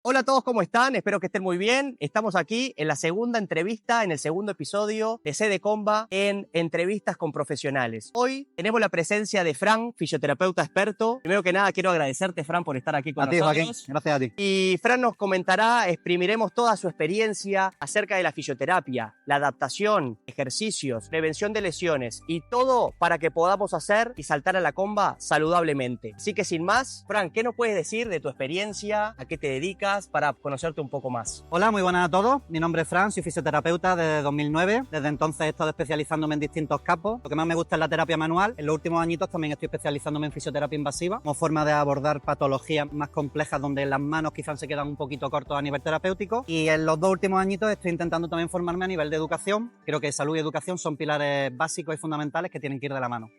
Hola a todos, ¿cómo están? Espero que estén muy bien. Estamos aquí en la segunda entrevista, en el segundo episodio de C de Comba en entrevistas con profesionales. Hoy tenemos la presencia de Fran, fisioterapeuta experto. Primero que nada, quiero agradecerte, Fran, por estar aquí con nosotros. Joaquín, gracias a ti. Y Fran nos comentará, exprimiremos toda su experiencia acerca de la fisioterapia, la adaptación, ejercicios, prevención de lesiones y todo para que podamos hacer y saltar a la comba saludablemente. Así que sin más, Fran, ¿qué nos puedes decir de tu experiencia? ¿A qué te dedicas? Para conocerte un poco más. Hola, muy buenas a todos. Mi nombre es Fran, soy fisioterapeuta desde 2009. Desde entonces he estado especializándome en distintos campos. Lo que más me gusta es la terapia manual. En los últimos añitos también estoy especializándome en fisioterapia invasiva, como forma de abordar patologías más complejas donde las manos quizás se quedan un poquito cortos a nivel terapéutico. Y en los 2 últimos añitos estoy intentando también formarme a nivel de educación. Creo que salud y educación son pilares básicos y fundamentales que tienen que ir de la mano.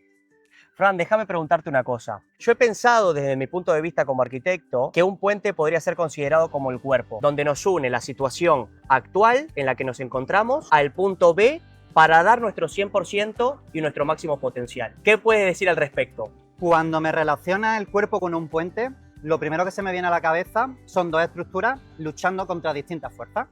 Fran, déjame preguntarte una cosa. Yo he pensado desde mi punto de vista como arquitecto que un puente podría ser considerado como el cuerpo, donde nos une la situación actual en la que nos encontramos al punto B para dar nuestro 100% y nuestro máximo potencial. ¿Qué puedes decir al respecto? Cuando me relaciona el cuerpo con un puente, lo primero que se me viene a la cabeza son 2 estructuras luchando contra distintas fuerzas.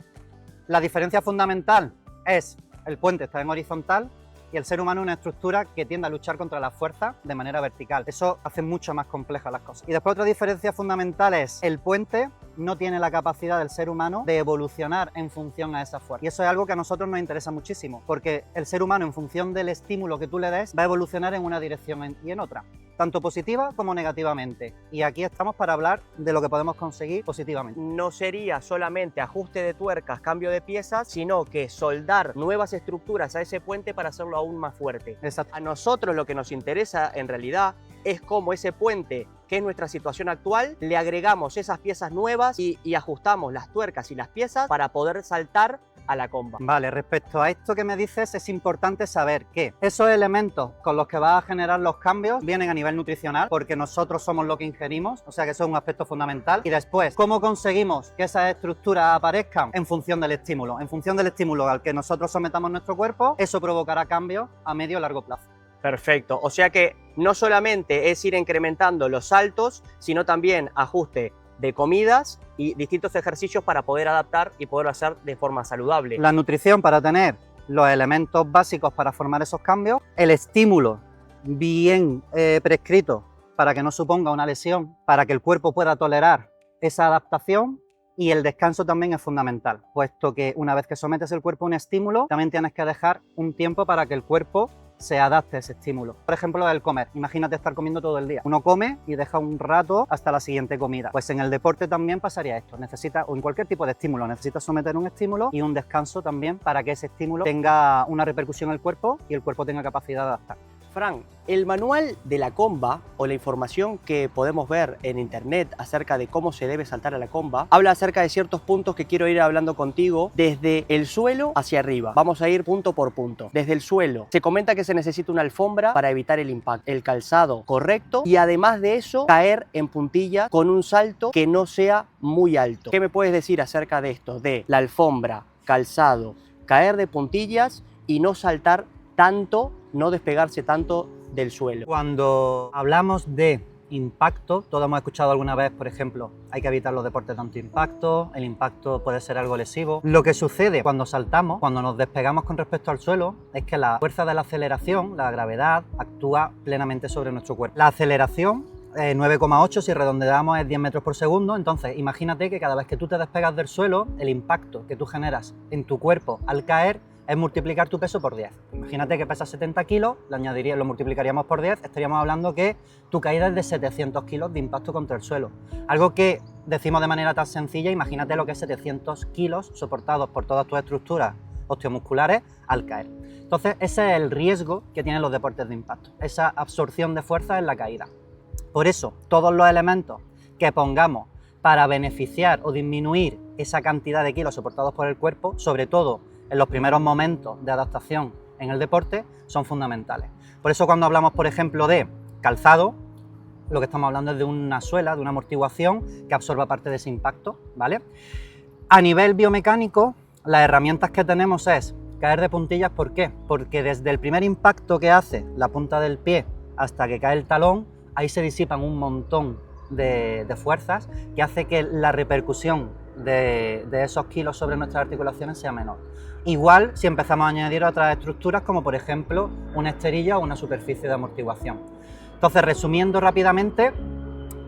La diferencia fundamental es el puente está en horizontal y el ser humano es una estructura que tiende a luchar contra la fuerza de manera vertical. Eso hace mucho más complejas las cosas. Y después otra diferencia fundamental es el puente no tiene la capacidad del ser humano de evolucionar en función a esa fuerza. Y eso es algo que a nosotros nos interesa muchísimo, porque el ser humano en función del estímulo que tú le des va a evolucionar en una dirección y en otra, tanto positiva como negativamente. Y aquí estamos para hablar de lo que podemos conseguir positivamente. No sería solamente ajuste de tuercas, cambio de piezas, sino que soldar nuevas estructuras a ese puente para hacerlo aún más fuerte. Exacto. A nosotros lo que nos interesa en realidad es cómo ese puente, que es nuestra situación actual, le agregamos esas piezas nuevas y ajustamos las tuercas y las piezas para poder saltar a la comba. Vale, respecto a esto que me dices, es importante saber que esos elementos con los que vas a generar los cambios vienen a nivel nutricional, porque nosotros somos lo que ingerimos, o sea que eso es un aspecto fundamental. Y después, ¿cómo conseguimos que esas estructuras aparezcan? En función del estímulo. En función del estímulo al que nosotros sometamos nuestro cuerpo, eso provocará cambios a medio o largo plazo. Perfecto, o sea que no solamente es ir incrementando los saltos, sino también ajuste de comidas y distintos ejercicios para poder adaptar y poderlo hacer de forma saludable. La nutrición para tener los elementos básicos para formar esos cambios, el estímulo bien prescrito para que no suponga una lesión, para que el cuerpo pueda tolerar esa adaptación, y el descanso también es fundamental, puesto que una vez que sometes el cuerpo a un estímulo, también tienes que dejar un tiempo para que el cuerpo se adapte a ese estímulo. Por ejemplo, el comer. Imagínate estar comiendo todo el día. Uno come y deja un rato hasta la siguiente comida. Pues en el deporte también pasaría esto. Necesitas, o en cualquier tipo de estímulo, necesitas someter un estímulo y un descanso también para que ese estímulo tenga una repercusión en el cuerpo y el cuerpo tenga capacidad de adaptar. Fran, el manual de la comba o la información que podemos ver en internet acerca de cómo se debe saltar a la comba habla acerca de ciertos puntos que quiero ir hablando contigo desde el suelo hacia arriba. Vamos a ir punto por punto. Desde el suelo se comenta que se necesita una alfombra para evitar el impacto, el calzado correcto y además de eso caer en puntilla con un salto que no sea muy alto. ¿Qué me puedes decir acerca de esto? De la alfombra, calzado, caer de puntillas y no saltar tanto, no despegarse tanto del suelo. Cuando hablamos de impacto, todos hemos escuchado alguna vez, por ejemplo, hay que evitar los deportes de alto impacto, el impacto puede ser algo lesivo. Lo que sucede cuando saltamos, cuando nos despegamos con respecto al suelo, es que la fuerza de la aceleración, la gravedad, actúa plenamente sobre nuestro cuerpo. La aceleración 9,8 si redondeamos es 10 metros por segundo, entonces imagínate que cada vez que tú te despegas del suelo, el impacto que tú generas en tu cuerpo al caer es multiplicar tu peso por 10. Imagínate que pesas 70 kilos, lo multiplicaríamos por 10, estaríamos hablando que tu caída es de 700 kilos de impacto contra el suelo. Algo que decimos de manera tan sencilla, imagínate lo que es 700 kilos soportados por todas tus estructuras osteomusculares al caer. Entonces ese es el riesgo que tienen los deportes de impacto, esa absorción de fuerza en la caída. Por eso, todos los elementos que pongamos para beneficiar o disminuir esa cantidad de kilos soportados por el cuerpo, sobre todo en los primeros momentos de adaptación en el deporte, son fundamentales. Por eso cuando hablamos, por ejemplo, de calzado, lo que estamos hablando es de una suela, de una amortiguación que absorba parte de ese impacto, ¿vale? A nivel biomecánico, las herramientas que tenemos es caer de puntillas. ¿Por qué? Porque desde el primer impacto que hace la punta del pie hasta que cae el talón, ahí se disipan un montón de fuerzas que hace que la repercusión de esos kilos sobre nuestras articulaciones sea menor. Igual si empezamos a añadir otras estructuras como por ejemplo una esterilla o una superficie de amortiguación. Entonces, resumiendo rápidamente,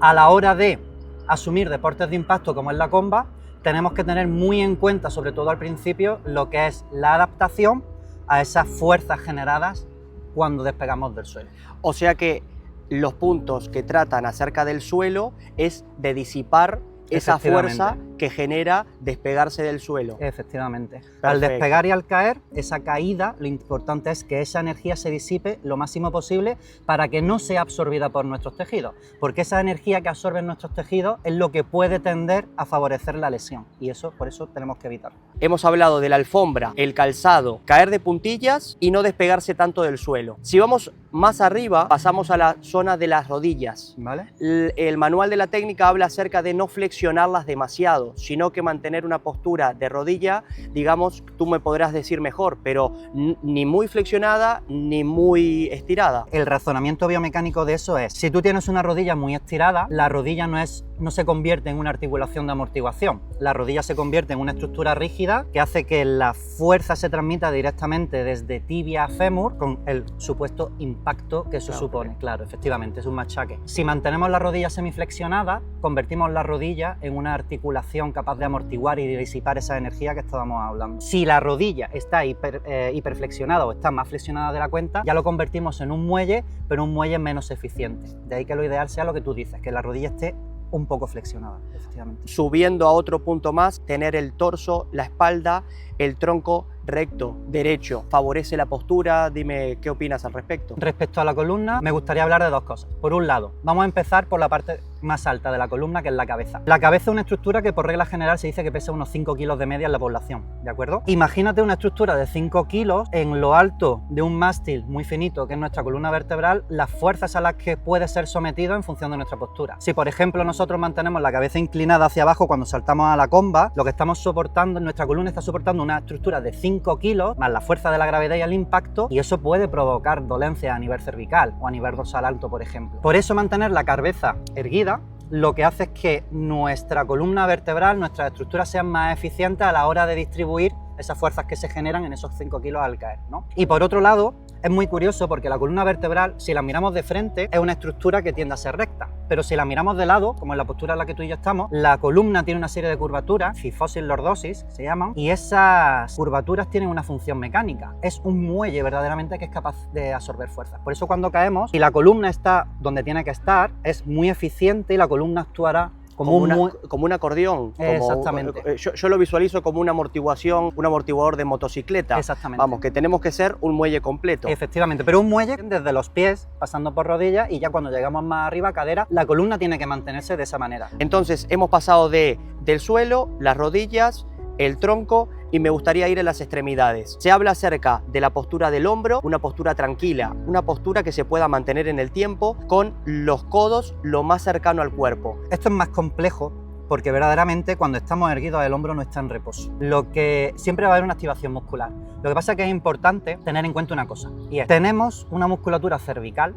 a la hora de asumir deportes de impacto como es la comba, tenemos que tener muy en cuenta, sobre todo al principio, lo que es la adaptación a esas fuerzas generadas cuando despegamos del suelo. O sea que los puntos que tratan acerca del suelo es de disipar esa fuerza que genera despegarse del suelo. Efectivamente. Perfecto. Al despegar y al caer, esa caída, lo importante es que esa energía se disipe lo máximo posible para que no sea absorbida por nuestros tejidos, porque esa energía que absorben nuestros tejidos es lo que puede tender a favorecer la lesión y eso, por eso tenemos que evitarlo. Hemos hablado de la alfombra, el calzado, caer de puntillas y no despegarse tanto del suelo. Si vamos más arriba, pasamos a la zona de las rodillas. ¿Vale? El manual de la técnica habla acerca de no flexionarlas demasiado, sino que mantener una postura de rodilla, digamos, tú me podrás decir mejor, pero ni muy flexionada ni muy estirada. El razonamiento biomecánico de eso es, si tú tienes una rodilla muy estirada, la rodilla no se convierte en una articulación de amortiguación. La rodilla se convierte en una estructura rígida que hace que la fuerza se transmita directamente desde tibia a fémur con el supuesto impacto que eso supone. Claro, efectivamente, es un machaque. Si mantenemos la rodilla semiflexionada, convertimos la rodilla en una articulación capaz de amortiguar y de disipar esa energía que estábamos hablando. Si la rodilla está hiperflexionada o está más flexionada de la cuenta, ya lo convertimos en un muelle, pero un muelle menos eficiente. De ahí que lo ideal sea lo que tú dices, que la rodilla esté un poco flexionada, efectivamente. Subiendo a otro punto más, tener el torso, la espalda, el tronco recto, derecho, favorece la postura. Dime qué opinas al respecto. Respecto a la columna, me gustaría hablar de dos cosas. Por un lado, vamos a empezar por la parte más alta de la columna, que es la cabeza. La cabeza es una estructura que por regla general se dice que pesa unos 5 kilos de media en la población, ¿de acuerdo? Imagínate una estructura de 5 kilos en lo alto de un mástil muy finito, que es nuestra columna vertebral, las fuerzas a las que puede ser sometido en función de nuestra postura. Si, por ejemplo, nosotros mantenemos la cabeza inclinada hacia abajo cuando saltamos a la comba, lo que estamos soportando, nuestra columna está soportando una estructura de 5 kilos, más la fuerza de la gravedad y el impacto, y eso puede provocar dolencias a nivel cervical o a nivel dorsal alto, por ejemplo. Por eso mantener la cabeza erguida lo que hace es que nuestra columna vertebral, nuestras estructuras sean más eficientes a la hora de distribuir esas fuerzas que se generan en esos 5 kilos al caer, ¿no? Y por otro lado, es muy curioso porque la columna vertebral, si la miramos de frente, es una estructura que tiende a ser recta, pero si la miramos de lado, como en la postura en la que tú y yo estamos, la columna tiene una serie de curvaturas, cifosis, lordosis se llaman, y esas curvaturas tienen una función mecánica. Es un muelle verdaderamente que es capaz de absorber fuerzas. Por eso cuando caemos, si la columna está donde tiene que estar, es muy eficiente y la columna actuará como un acordeón. Exactamente. Yo lo visualizo como una amortiguación, un amortiguador de motocicleta. Exactamente. Vamos, que tenemos que ser un muelle completo. Efectivamente, pero un muelle desde los pies, pasando por rodillas y ya cuando llegamos más arriba, cadera, la columna tiene que mantenerse de esa manera. Entonces, hemos pasado del suelo, las rodillas, el tronco, y me gustaría ir a las extremidades. Se habla acerca de la postura del hombro, una postura tranquila, una postura que se pueda mantener en el tiempo con los codos lo más cercano al cuerpo. Esto es más complejo porque verdaderamente cuando estamos erguidos el hombro no está en reposo, lo que siempre va a haber una activación muscular. Lo que pasa es que es importante tener en cuenta una cosa, y es, tenemos una musculatura cervical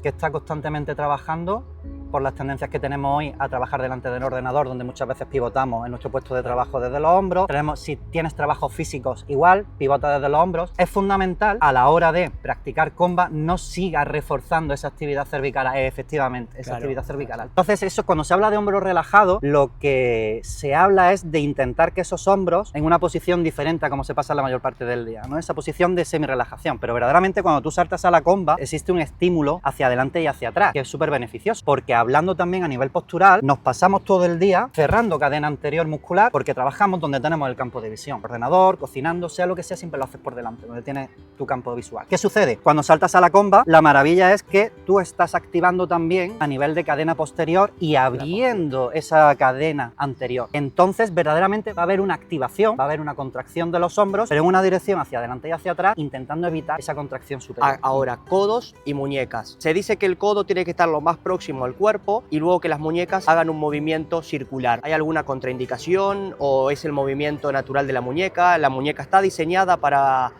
que está constantemente trabajando por las tendencias que tenemos hoy a trabajar delante del ordenador, donde muchas veces pivotamos en nuestro puesto de trabajo desde los hombros. Si tienes trabajos físicos, igual, pivota desde los hombros. Es fundamental a la hora de practicar comba no sigas reforzando esa actividad cervical, efectivamente, esa actividad cervical. Entonces, eso, cuando se habla de hombros relajados, lo que se habla es de intentar que esos hombros en una posición diferente a como se pasa la mayor parte del día, ¿no? Esa posición de semi-relajación. Pero verdaderamente cuando tú saltas a la comba, existe un estímulo hacia adelante y hacia atrás, que es súper beneficioso, porque hablando también a nivel postural, nos pasamos todo el día cerrando cadena anterior muscular porque trabajamos donde tenemos el campo de visión. Ordenador, cocinando, sea lo que sea, siempre lo haces por delante, donde tienes tu campo visual. ¿Qué sucede? Cuando saltas a la comba, la maravilla es que tú estás activando también a nivel de cadena posterior y abriendo esa cadena anterior. Entonces, verdaderamente va a haber una activación, va a haber una contracción de los hombros, pero en una dirección hacia adelante y hacia atrás, intentando evitar esa contracción superior. Ahora, codos y muñecas. Se dice que el codo tiene que estar lo más próximo al cuerpo cuerpo y luego que las muñecas hagan un movimiento circular. ¿Hay alguna contraindicación o es el movimiento natural de la muñeca? ¿La muñeca está diseñada para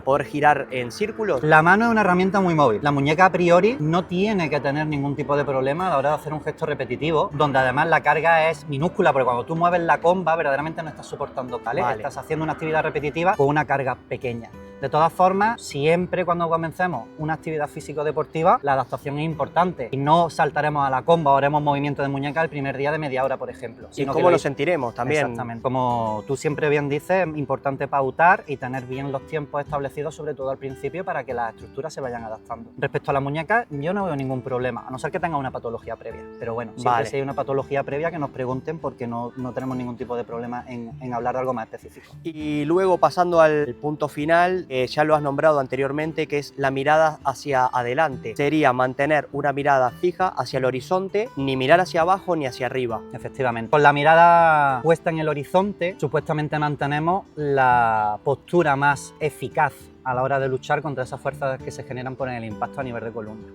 poder girar en círculos? La mano es una herramienta muy móvil. La muñeca a priori no tiene que tener ningún tipo de problema a la hora de hacer un gesto repetitivo, donde además la carga es minúscula, porque cuando tú mueves la comba verdaderamente no estás soportando, ¿vale? Estás haciendo una actividad repetitiva con una carga pequeña. De todas formas, siempre cuando comencemos una actividad físico-deportiva, la adaptación es importante y no saltaremos a la comba o haremos movimiento de muñeca el primer día de media hora, por ejemplo. ¿Y cómo lo sentiremos también? Exactamente. Como tú siempre bien dices, es importante pautar y tener bien los tiempos establecidos, sobre todo al principio, para que las estructuras se vayan adaptando. Respecto a la muñeca, yo no veo ningún problema, a no ser que tenga una patología previa. Pero bueno, siempre si hay una patología previa, que nos pregunten, porque no tenemos ningún tipo de problema en hablar de algo más específico. Y luego, pasando al punto final, ya lo has nombrado anteriormente, que es la mirada hacia adelante. Sería mantener una mirada fija hacia el horizonte, ni mirar hacia abajo ni hacia arriba. Efectivamente. Con la mirada puesta en el horizonte, supuestamente mantenemos la postura más eficaz a la hora de luchar contra esas fuerzas que se generan por el impacto a nivel de columna.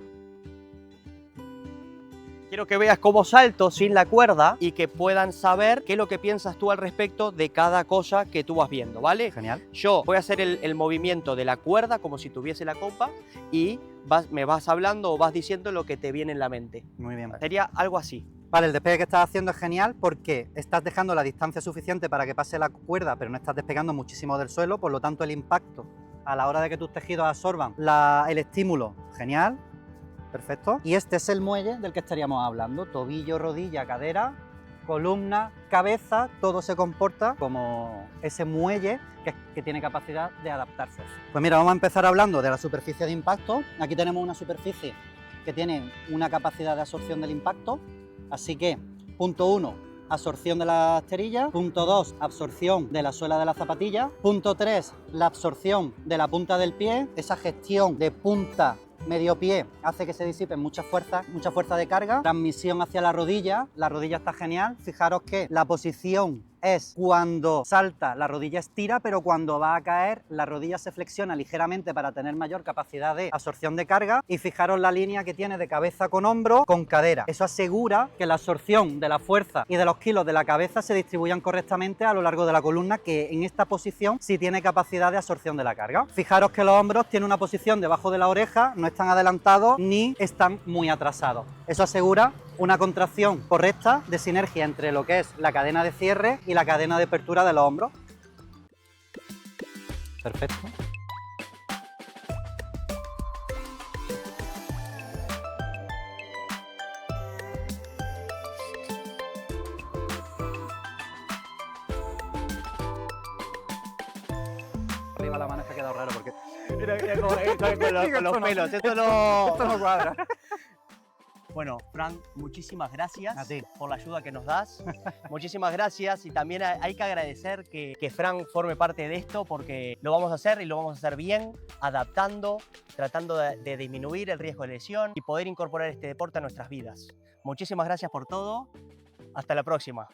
Quiero que veas cómo salto sin la cuerda y que puedan saber qué es lo que piensas tú al respecto de cada cosa que tú vas viendo, ¿vale? Genial. Yo voy a hacer el movimiento de la cuerda como si tuviese la comba y me vas hablando o vas diciendo lo que te viene en la mente. Muy bien. Sería algo así. Vale, el despegue que estás haciendo es genial porque estás dejando la distancia suficiente para que pase la cuerda, pero no estás despegando muchísimo del suelo, por lo tanto el impacto a la hora de que tus tejidos absorban el estímulo, genial. Perfecto. Y este es el muelle del que estaríamos hablando. Tobillo, rodilla, cadera, columna, cabeza, todo se comporta como ese muelle que tiene capacidad de adaptarse. Pues mira, vamos a empezar hablando de la superficie de impacto. Aquí tenemos una superficie que tiene una capacidad de absorción del impacto. Así que, punto 1, absorción de la esterilla. Punto 2, absorción de la suela de la zapatilla. Punto 3, la absorción de la punta del pie. Esa gestión de punta medio pie hace que se disipen mucha fuerza de carga. Transmisión hacia la rodilla está genial. Fijaros que la posición es cuando salta, la rodilla estira, pero cuando va a caer, la rodilla se flexiona ligeramente para tener mayor capacidad de absorción de carga. Y fijaros la línea que tiene de cabeza con hombro, con cadera. Eso asegura que la absorción de la fuerza y de los kilos de la cabeza se distribuyan correctamente a lo largo de la columna, que en esta posición sí tiene capacidad de absorción de la carga. Fijaros que los hombros tienen una posición debajo de la oreja, no están adelantados ni están muy atrasados. Eso asegura una contracción correcta de sinergia entre lo que es la cadena de cierre y la cadena de apertura de los hombros. Perfecto. Arriba la mano se ha quedado raro porque... con los pelos, esto no cuadra. Bueno, Fran, muchísimas gracias por la ayuda que nos das. Muchísimas gracias, y también hay que agradecer que Fran forme parte de esto, porque lo vamos a hacer y lo vamos a hacer bien, adaptando, tratando de disminuir el riesgo de lesión y poder incorporar este deporte a nuestras vidas. Muchísimas gracias por todo. Hasta la próxima.